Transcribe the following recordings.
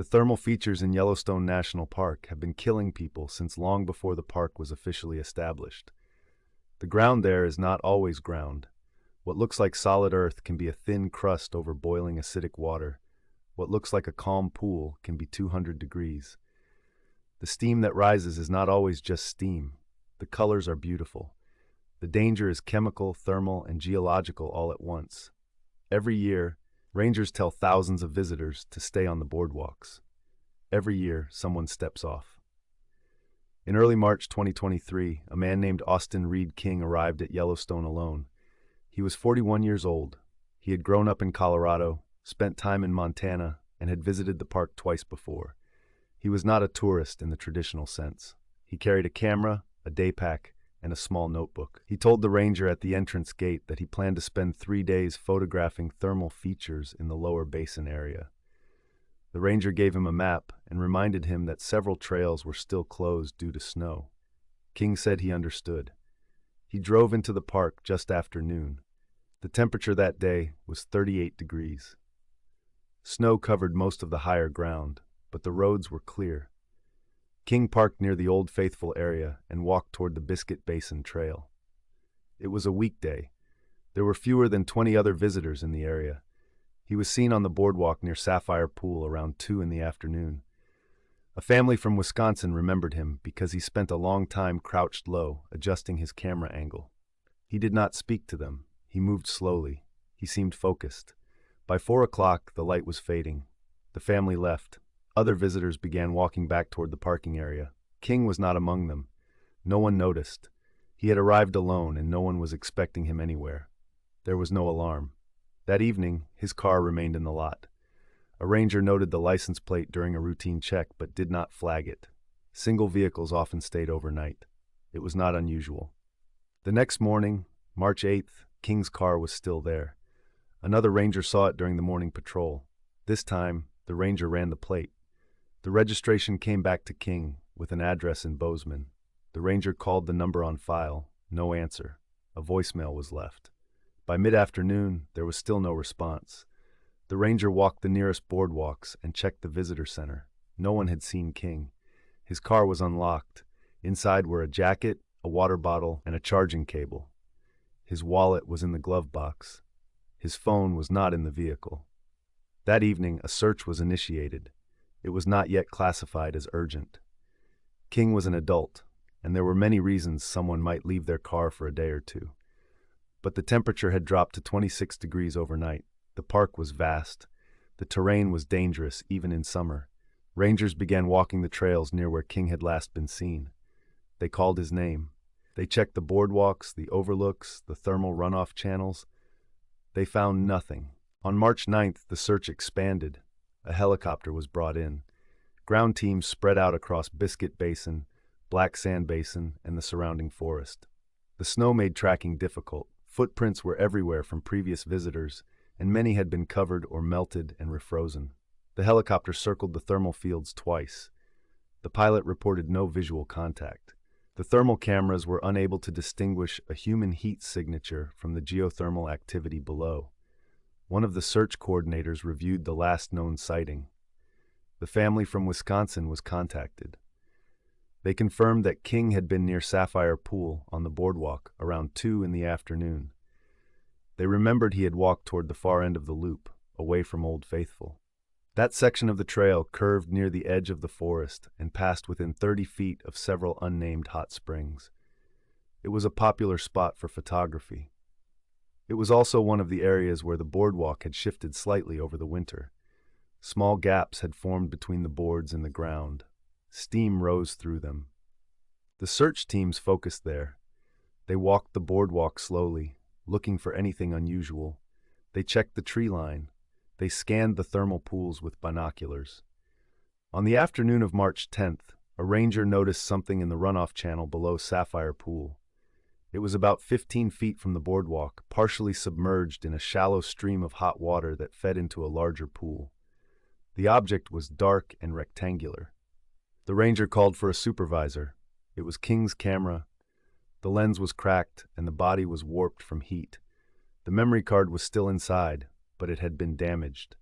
The thermal features in Yellowstone National Park have been killing people since long before the park was officially established. The ground there is not always ground. What looks like solid earth can be a thin crust over boiling acidic water. What looks like a calm pool can be 200 degrees. The steam that rises is not always just steam. The colors are beautiful. The danger is chemical, thermal, and geological all at once. Every year, rangers tell thousands of visitors to stay on the boardwalks. Every year, someone steps off. In early March 2023, a man named Austin Reid King arrived at Yellowstone alone. He was 41 years old. He had grown up in Colorado, spent time in Montana, and had visited the park twice before. He was not a tourist in the traditional sense. He carried a camera, a day pack, and a small notebook. He told the ranger at the entrance gate that he planned to spend 3 days photographing thermal features in the lower basin area. The ranger gave him a map and reminded him that several trails were still closed due to snow. King said he understood. He drove into the park just after noon. The temperature that day was 38 degrees. Snow covered most of the higher ground, but the roads were clear. King parked near the Old Faithful area and walked toward the Biscuit Basin Trail. It was a weekday. There were fewer than 20 other visitors in the area. He was seen on the boardwalk near Sapphire Pool around 2 in the afternoon. A family from Wisconsin remembered him because he spent a long time crouched low, adjusting his camera angle. He did not speak to them. He moved slowly. He seemed focused. By 4 o'clock, the light was fading. The family left. Other visitors began walking back toward the parking area. King was not among them. No one noticed. He had arrived alone and no one was expecting him anywhere. There was no alarm. That evening, his car remained in the lot. A ranger noted the license plate during a routine check but did not flag it. Single vehicles often stayed overnight. It was not unusual. The next morning, March 8th, King's car was still there. Another ranger saw it during the morning patrol. This time, the ranger ran the plate. The registration came back to King with an address in Bozeman. The ranger called the number on file. No answer. A voicemail was left. By mid-afternoon, there was still no response. The ranger walked the nearest boardwalks and checked the visitor center. No one had seen King. His car was unlocked. Inside were a jacket, a water bottle, and a charging cable. His wallet was in the glove box. His phone was not in the vehicle. That evening, a search was initiated. It was not yet classified as urgent. King was an adult, and there were many reasons someone might leave their car for a day or two. But the temperature had dropped to 26 degrees overnight. The park was vast. The terrain was dangerous, even in summer. Rangers began walking the trails near where King had last been seen. They called his name. They checked the boardwalks, the overlooks, the thermal runoff channels. They found nothing. On March 9th, the search expanded. A helicopter was brought in. Ground teams spread out across Biscuit Basin, Black Sand Basin, and the surrounding forest. The snow made tracking difficult. Footprints were everywhere from previous visitors, and many had been covered or melted and refrozen. The helicopter circled the thermal fields twice. The pilot reported no visual contact. The thermal cameras were unable to distinguish a human heat signature from the geothermal activity below. One of the search coordinators reviewed the last known sighting. The family from Wisconsin was contacted. They confirmed that King had been near Sapphire Pool on the boardwalk around 2 in the afternoon. They remembered he had walked toward the far end of the loop, away from Old Faithful. That section of the trail curved near the edge of the forest and passed within 30 feet of several unnamed hot springs. It was a popular spot for photography. It was also one of the areas where the boardwalk had shifted slightly over the winter. Small gaps had formed between the boards and the ground. Steam rose through them. The search teams focused there. They walked the boardwalk slowly, looking for anything unusual. They checked the tree line. They scanned the thermal pools with binoculars. On the afternoon of March 10th, a ranger noticed something in the runoff channel below Sapphire Pool. It was about 15 feet from the boardwalk, partially submerged in a shallow stream of hot water that fed into a larger pool. The object was dark and rectangular. The ranger called for a supervisor. It was King's camera. The lens was cracked and the body was warped from heat. The memory card was still inside, but it had been damaged.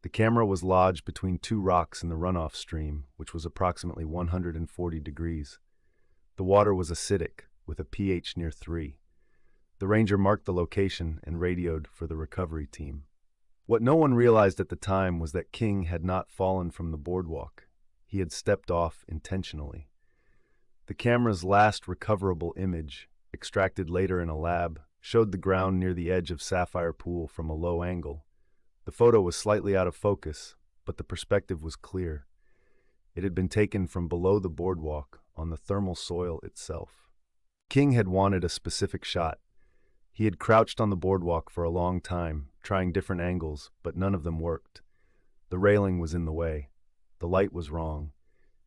The camera was lodged between two rocks in the runoff stream, which was approximately 140 degrees. The water was acidic, with a pH near 3. The ranger marked the location and radioed for the recovery team. What no one realized at the time was that King had not fallen from the boardwalk. He had stepped off intentionally. The camera's last recoverable image, extracted later in a lab, showed the ground near the edge of Sapphire Pool from a low angle. The photo was slightly out of focus, but the perspective was clear. It had been taken from below the boardwalk on the thermal soil itself. King had wanted a specific shot. He had crouched on the boardwalk for a long time, trying different angles, but none of them worked. The railing was in the way. The light was wrong.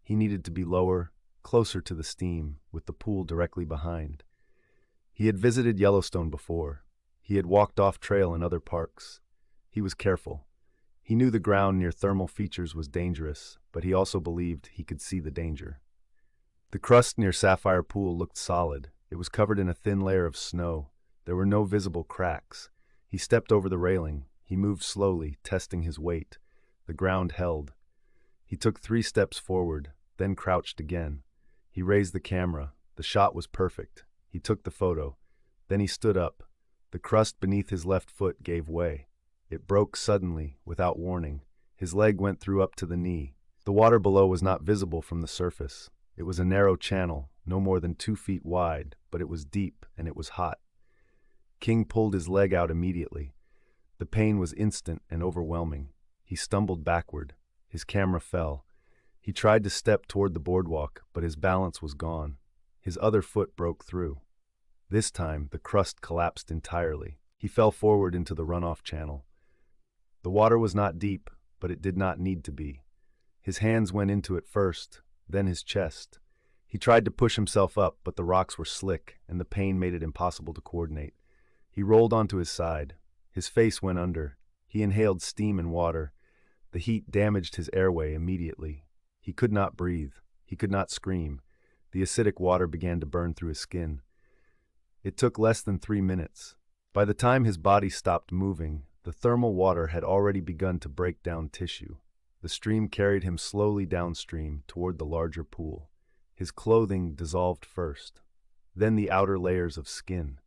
He needed to be lower, closer to the steam, with the pool directly behind. He had visited Yellowstone before. He had walked off trail in other parks. He was careful. He knew the ground near thermal features was dangerous, but he also believed he could see the danger. The crust near Sapphire Pool looked solid. It was covered in a thin layer of snow. There were no visible cracks. He stepped over the railing. He moved slowly, testing his weight. The ground held. He took 3 steps forward, then crouched again. He raised the camera. The shot was perfect. He took the photo. Then he stood up. The crust beneath his left foot gave way. It broke suddenly, without warning. His leg went through up to the knee. The water below was not visible from the surface. It was a narrow channel, no more than 2 feet wide, but it was deep and it was hot. King pulled his leg out immediately. The pain was instant and overwhelming. He stumbled backward. His camera fell. He tried to step toward the boardwalk, but his balance was gone. His other foot broke through. This time, the crust collapsed entirely. He fell forward into the runoff channel. The water was not deep, but it did not need to be. His hands went into it first, then his chest. He tried to push himself up, but the rocks were slick, and the pain made it impossible to coordinate. He rolled onto his side. His face went under. He inhaled steam and water. The heat damaged his airway immediately. He could not breathe. He could not scream. The acidic water began to burn through his skin. It took less than 3 minutes. By the time his body stopped moving, the thermal water had already begun to break down tissue. The stream carried him slowly downstream toward the larger pool. His clothing dissolved first, then the outer layers of skin.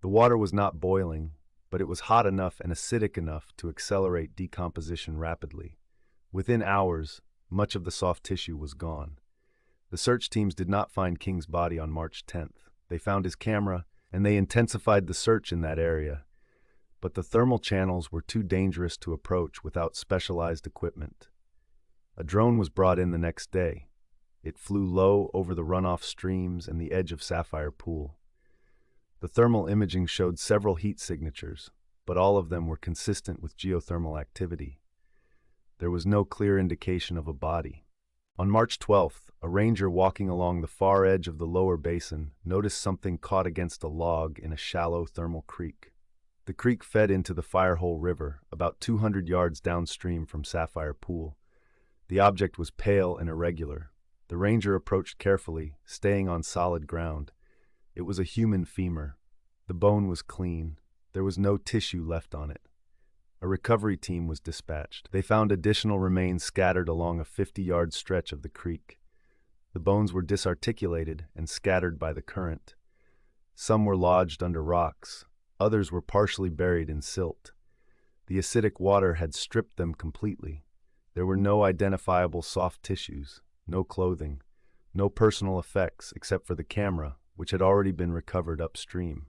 The water was not boiling, but it was hot enough and acidic enough to accelerate decomposition rapidly. Within hours, much of the soft tissue was gone. The search teams did not find King's body on March 10th. They found his camera, and they intensified the search in that area. But the thermal channels were too dangerous to approach without specialized equipment. A drone was brought in the next day. It flew low over the runoff streams and the edge of Sapphire Pool. The thermal imaging showed several heat signatures, but all of them were consistent with geothermal activity. There was no clear indication of a body. On March 12th, a ranger walking along the far edge of the lower basin noticed something caught against a log in a shallow thermal creek. The creek fed into the Firehole River, about 200 yards downstream from Sapphire Pool. The object was pale and irregular. The ranger approached carefully, staying on solid ground. It was a human femur. The bone was clean. There was no tissue left on it. A recovery team was dispatched. They found additional remains scattered along a 50-yard stretch of the creek. The bones were disarticulated and scattered by the current. Some were lodged under rocks. Others were partially buried in silt. The acidic water had stripped them completely. There were no identifiable soft tissues, no clothing, no personal effects except for the camera, which had already been recovered upstream.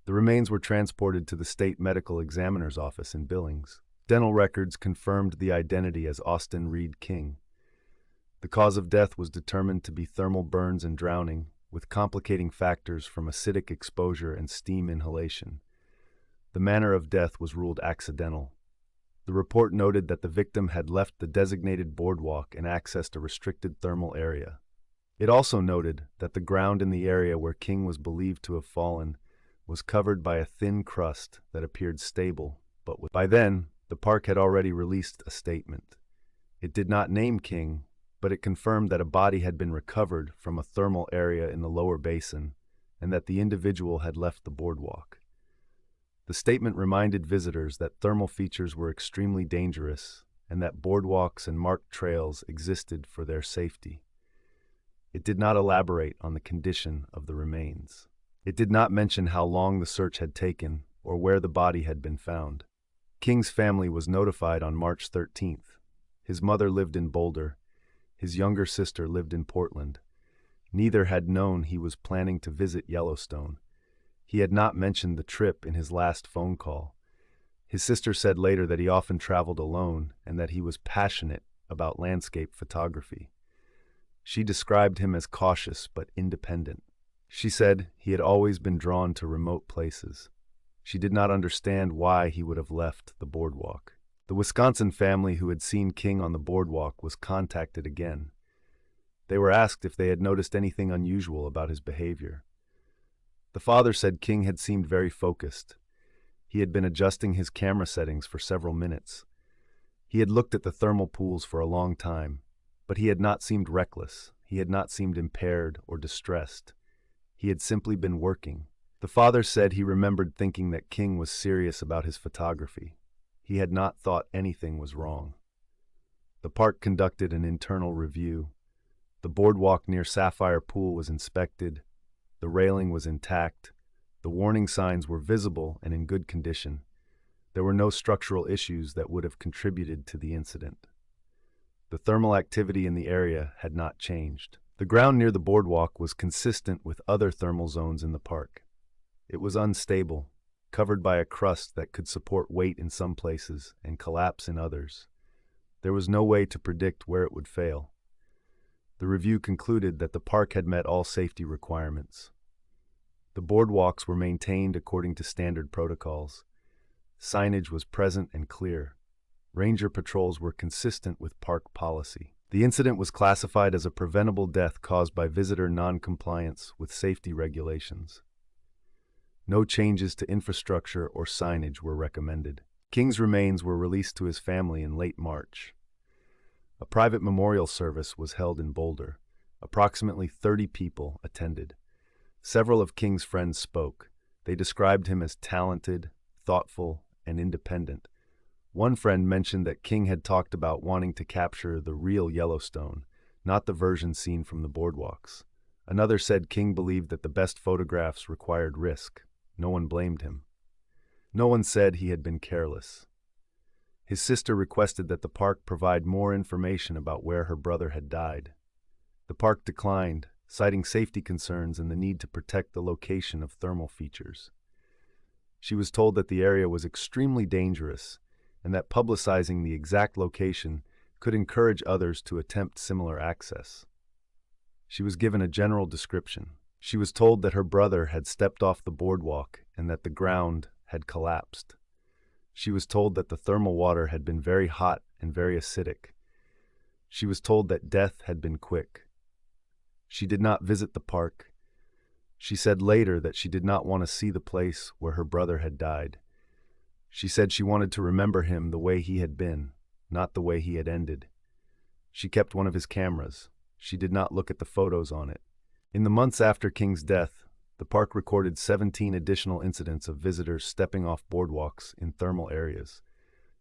The remains were transported to the state medical examiner's office in Billings. Dental records confirmed the identity as Austin Reid King. The cause of death was determined to be thermal burns and drowning, with complicating factors from acidic exposure and steam inhalation. The manner of death was ruled accidental. The report noted that the victim had left the designated boardwalk and accessed a restricted thermal area. It also noted that the ground in the area where King was believed to have fallen was covered by a thin crust that appeared stable, but by then, the park had already released a statement. It did not name King, but it confirmed that a body had been recovered from a thermal area in the lower basin and that the individual had left the boardwalk. The statement reminded visitors that thermal features were extremely dangerous and that boardwalks and marked trails existed for their safety. It did not elaborate on the condition of the remains. It did not mention how long the search had taken or where the body had been found. King's family was notified on March 13th. His mother lived in Boulder. His younger sister lived in Portland. Neither had known he was planning to visit Yellowstone. He had not mentioned the trip in his last phone call. His sister said later that he often traveled alone and that he was passionate about landscape photography. She described him as cautious but independent. She said he had always been drawn to remote places. She did not understand why he would have left the boardwalk. The Wisconsin family who had seen King on the boardwalk was contacted again. They were asked if they had noticed anything unusual about his behavior. The father said King had seemed very focused. He had been adjusting his camera settings for several minutes. He had looked at the thermal pools for a long time, but he had not seemed reckless. He had not seemed impaired or distressed. He had simply been working. The father said he remembered thinking that King was serious about his photography. He had not thought anything was wrong. The park conducted an internal review. The boardwalk near Sapphire Pool was inspected. The railing was intact. The warning signs were visible and in good condition. There were no structural issues that would have contributed to the incident. The thermal activity in the area had not changed. The ground near the boardwalk was consistent with other thermal zones in the park. It was unstable, covered by a crust that could support weight in some places and collapse in others. There was no way to predict where it would fail. The review concluded that the park had met all safety requirements. The boardwalks were maintained according to standard protocols. Signage was present and clear. Ranger patrols were consistent with park policy. The incident was classified as a preventable death caused by visitor non-compliance with safety regulations. No changes to infrastructure or signage were recommended. King's remains were released to his family in late March. A private memorial service was held in Boulder. Approximately 30 people attended. Several of King's friends spoke. They described him as talented, thoughtful, and independent. One friend mentioned that King had talked about wanting to capture the real Yellowstone, not the version seen from the boardwalks. Another said King believed that the best photographs required risk. No one blamed him. No one said he had been careless. His sister requested that the park provide more information about where her brother had died. The park declined, citing safety concerns and the need to protect the location of thermal features. She was told that the area was extremely dangerous and that publicizing the exact location could encourage others to attempt similar access. She was given a general description. She was told that her brother had stepped off the boardwalk and that the ground had collapsed. She was told that the thermal water had been very hot and very acidic. She was told that death had been quick. She did not visit the park. She said later that she did not want to see the place where her brother had died. She said she wanted to remember him the way he had been, not the way he had ended. She kept one of his cameras. She did not look at the photos on it. In the months after King's death, the park recorded 17 additional incidents of visitors stepping off boardwalks in thermal areas.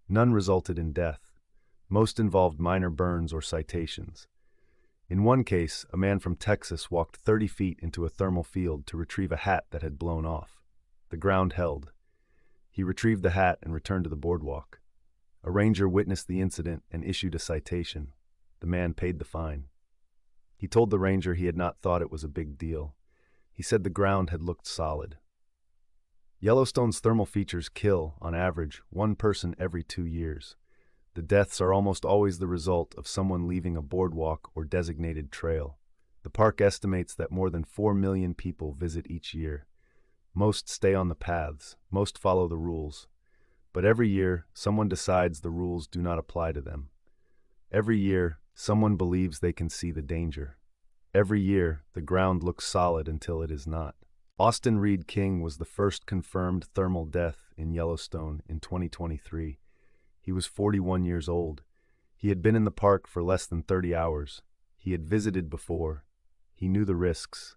None resulted in death. Most involved minor burns or citations. In one case, a man from Texas walked 30 feet into a thermal field to retrieve a hat that had blown off. The ground held. He retrieved the hat and returned to the boardwalk. A ranger witnessed the incident and issued a citation. The man paid the fine. He told the ranger he had not thought it was a big deal. He said the ground had looked solid. Yellowstone's thermal features kill, on average, one person every 2 years. The deaths are almost always the result of someone leaving a boardwalk or designated trail. The park estimates that more than 4 million people visit each year. Most stay on the paths, most follow the rules. But every year, someone decides the rules do not apply to them. Every year, someone believes they can see the danger. Every year, the ground looks solid until it is not. Austin Reid King was the first confirmed thermal death in Yellowstone in 2023. He was 41 years old. He had been in the park for less than 30 hours. He had visited before. He knew the risks.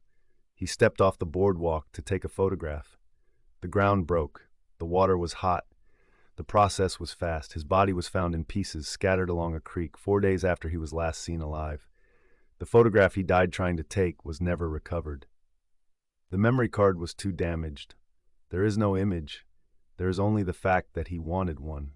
He stepped off the boardwalk to take a photograph. The ground broke. The water was hot. The process was fast. His body was found in pieces, scattered along a creek, 4 days after he was last seen alive. The photograph he died trying to take was never recovered. The memory card was too damaged. There is no image. There is only the fact that he wanted one.